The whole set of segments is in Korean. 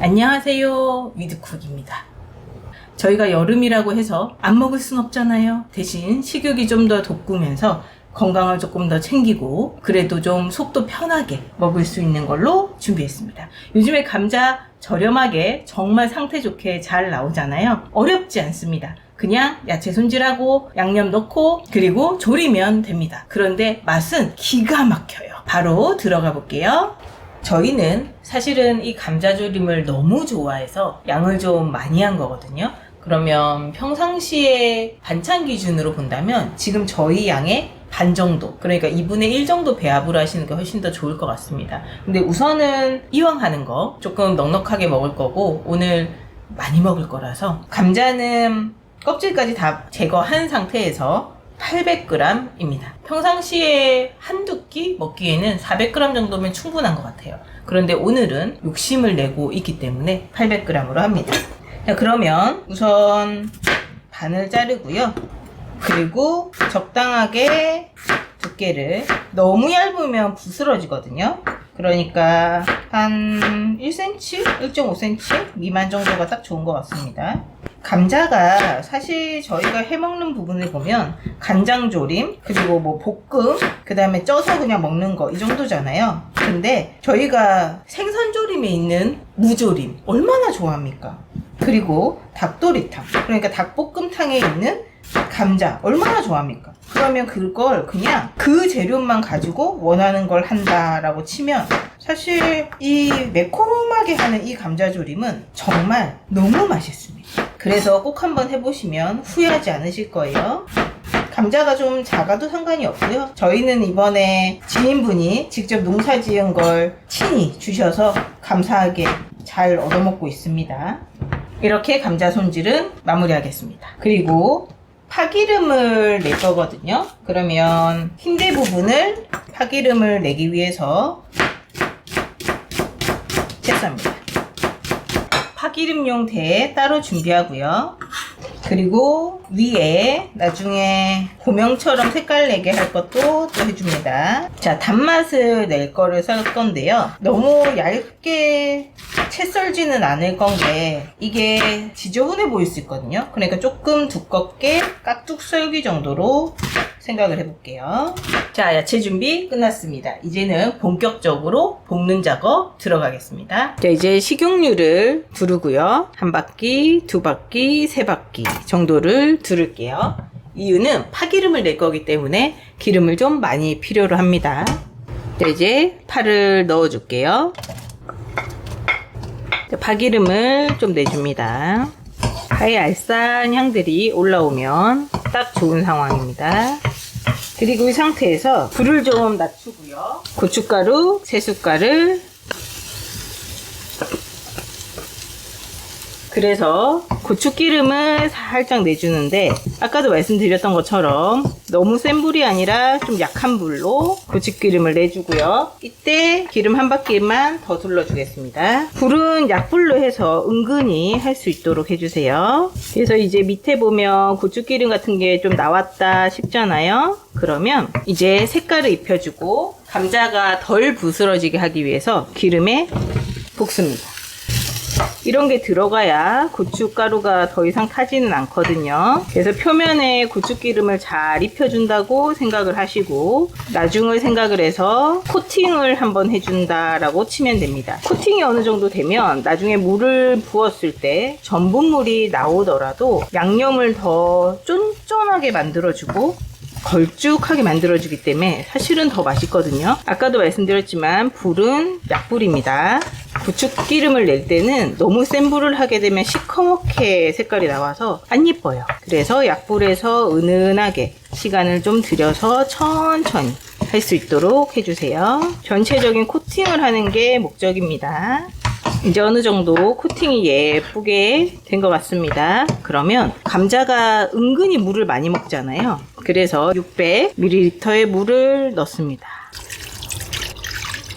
안녕하세요, 위드쿡입니다. 저희가 여름이라고 해서 안 먹을 순 없잖아요. 대신 식욕이 좀 더 돋구면서 건강을 조금 더 챙기고 그래도 좀 속도 편하게 먹을 수 있는 걸로 준비했습니다. 요즘에 감자 저렴하게 정말 상태 좋게 잘 나오잖아요. 어렵지 않습니다. 그냥 야채 손질하고 양념 넣고 그리고 조리면 됩니다. 그런데 맛은 기가 막혀요. 바로 들어가 볼게요. 저희는 사실은 이 감자조림을 너무 좋아해서 양을 좀 많이 한 거거든요. 그러면 평상시에 반찬 기준으로 본다면 지금 저희 양의 반 정도, 그러니까 2분의 1 정도 배합을 하시는 게 훨씬 더 좋을 것 같습니다. 근데 우선은 이왕 하는 거 조금 넉넉하게 먹을 거고 오늘 많이 먹을 거라서 감자는 껍질까지 다 제거한 상태에서 800g입니다. 평상시에 한두 끼 먹기에는 400g 정도면 충분한 것 같아요. 그런데 오늘은 욕심을 내고 있기 때문에 800g으로 합니다. 자, 그러면 우선 반을 자르고요. 그리고 적당하게 두께를, 너무 얇으면 부스러지거든요. 그러니까 한 1cm, 1.5cm 미만 정도가 딱 좋은 것 같습니다. 감자가 사실 저희가 해먹는 부분을 보면 간장조림, 그리고 뭐 볶음, 그 다음에 쪄서 그냥 먹는 거 이 정도잖아요. 근데 저희가 생선조림에 있는 무조림 얼마나 좋아합니까? 그리고 닭도리탕, 그러니까 닭볶음탕에 있는 감자 얼마나 좋아합니까? 그러면 그걸 그냥 그 재료만 가지고 원하는 걸 한다라고 치면 사실 이 매콤하게 하는 이 감자조림은 정말 너무 맛있습니다. 그래서 꼭 한번 해보시면 후회하지 않으실 거예요. 감자가 좀 작아도 상관이 없고요. 저희는 이번에 지인분이 직접 농사 지은 걸 친히 주셔서 감사하게 잘 얻어먹고 있습니다. 이렇게 감자 손질은 마무리하겠습니다. 그리고 파기름을 낼 거거든요. 그러면 흰대 부분을 파기름을 내기 위해서 채쌉니다. 파기름용 대 따로 준비하고요. 그리고 위에 나중에 고명처럼 색깔 내게 할 것도 또 해줍니다. 자, 단맛을 낼 거를 썰 건데요. 너무 얇게 채 썰지는 않을 건데 이게 지저분해 보일 수 있거든요. 그러니까 조금 두껍게 깍둑 썰기 정도로 생각을 해볼게요. 자, 야채 준비 끝났습니다. 이제는 본격적으로 볶는 작업 들어가겠습니다. 자, 이제 식용유를 두르고요. 한 바퀴, 두 바퀴, 세 바퀴 정도를 두를게요. 이유는 파기름을 낼 거기 때문에 기름을 좀 많이 필요로 합니다. 자, 이제 파를 넣어줄게요. 자, 파기름을 좀 내줍니다. 파의 알싸한 향들이 올라오면 딱 좋은 상황입니다. 그리고 이 상태에서 불을 좀 낮추고요. 고춧가루 3숟갈을, 그래서 고추기름을 살짝 내주는데 아까도 말씀드렸던 것처럼 너무 센 불이 아니라 좀 약한 불로 고추기름을 내주고요. 이때 기름 한 바퀴만 더 둘러주겠습니다. 불은 약불로 해서 은근히 할 수 있도록 해주세요. 그래서 이제 밑에 보면 고추기름 같은 게 좀 나왔다 싶잖아요. 그러면 이제 색깔을 입혀주고 감자가 덜 부스러지게 하기 위해서 기름에 볶습니다. 이런 게 들어가야 고춧가루가 더 이상 타지는 않거든요. 그래서 표면에 고추기름을 잘 입혀준다고 생각을 하시고 나중을 생각을 해서 코팅을 한번 해준다라고 치면 됩니다. 코팅이 어느 정도 되면 나중에 물을 부었을 때 전분물이 나오더라도 양념을 더 쫀쫀하게 만들어주고 걸쭉하게 만들어주기 때문에 사실은 더 맛있거든요. 아까도 말씀드렸지만 불은 약불입니다. 고추기름을 낼 때는 너무 센 불을 하게 되면 시커멓게 색깔이 나와서 안 예뻐요. 그래서 약불에서 은은하게 시간을 좀 들여서 천천히 할 수 있도록 해주세요. 전체적인 코팅을 하는 게 목적입니다. 이제 어느 정도 코팅이 예쁘게 된 것 같습니다. 그러면 감자가 은근히 물을 많이 먹잖아요. 그래서 600ml의 물을 넣습니다.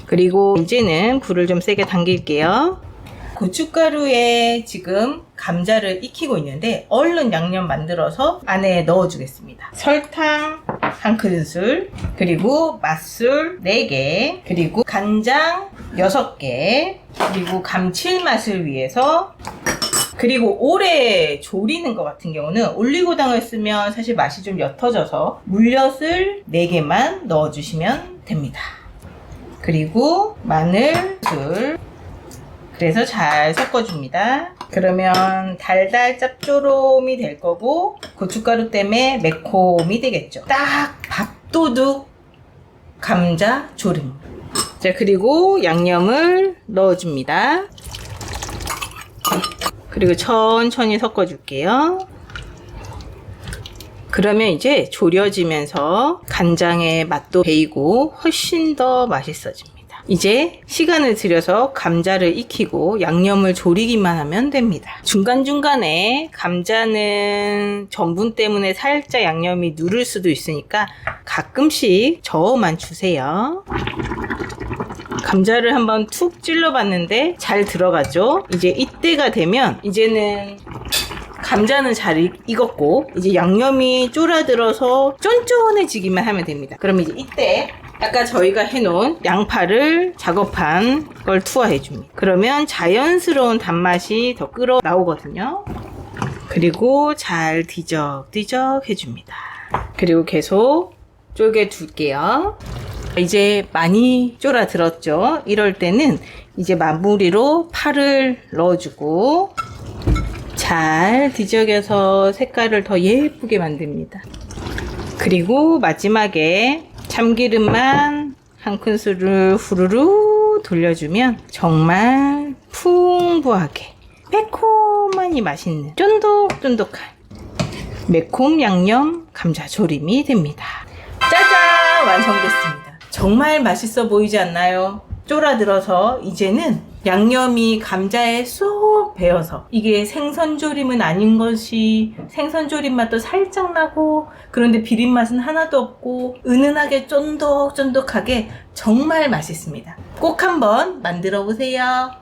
그리고 이제는 불을 좀 세게 당길게요. 고춧가루에 지금 감자를 익히고 있는데 얼른 양념 만들어서 안에 넣어주겠습니다. 설탕 1큰술, 그리고 맛술 4개, 그리고 간장 6개, 그리고 감칠맛을 위해서, 그리고 오래 졸이는 것 같은 경우는 올리고당을 쓰면 사실 맛이 좀 옅어져서 물엿을 4개만 넣어주시면 됩니다. 그리고 마늘술, 그래서 잘 섞어줍니다. 그러면 달달 짭조름이 될 거고 고춧가루 때문에 매콤이 되겠죠. 딱 밥도둑 감자 조림. 자, 그리고 양념을 넣어줍니다. 그리고 천천히 섞어줄게요. 그러면 이제 졸여지면서 간장의 맛도 배이고 훨씬 더 맛있어집니다. 이제 시간을 들여서 감자를 익히고 양념을 졸이기만 하면 됩니다. 중간중간에 감자는 전분 때문에 살짝 양념이 누를 수도 있으니까 가끔씩 저어만 주세요. 감자를 한번 툭 찔러봤는데 잘 들어가죠? 이제 이때가 되면 이제는 감자는 잘 익었고 이제 양념이 쫄아들어서 쫀쫀해지기만 하면 됩니다. 그럼 이제 이때 아까 저희가 해놓은 양파를 작업한 걸 투하해 줍니다. 그러면 자연스러운 단맛이 더 끓어 나오거든요. 그리고 잘 뒤적뒤적 해줍니다. 그리고 계속 쫄게 둘게요. 이제 많이 쫄아들었죠? 이럴 때는 이제 마무리로 파를 넣어주고 잘 뒤적여서 색깔을 더 예쁘게 만듭니다. 그리고 마지막에 참기름만 1큰술을 후루루 돌려주면 정말 풍부하게 매콤하니 맛있는 쫀득쫀득한 매콤 양념 감자조림이 됩니다. 짜잔! 완성됐습니다. 정말 맛있어 보이지 않나요? 쫄아들어서 이제는 양념이 감자에 쏙 배어서 이게 생선조림은 아닌 것이 생선조림 맛도 살짝 나고 그런데 비린맛은 하나도 없고 은은하게 쫀득쫀득하게 정말 맛있습니다. 꼭 한번 만들어 보세요.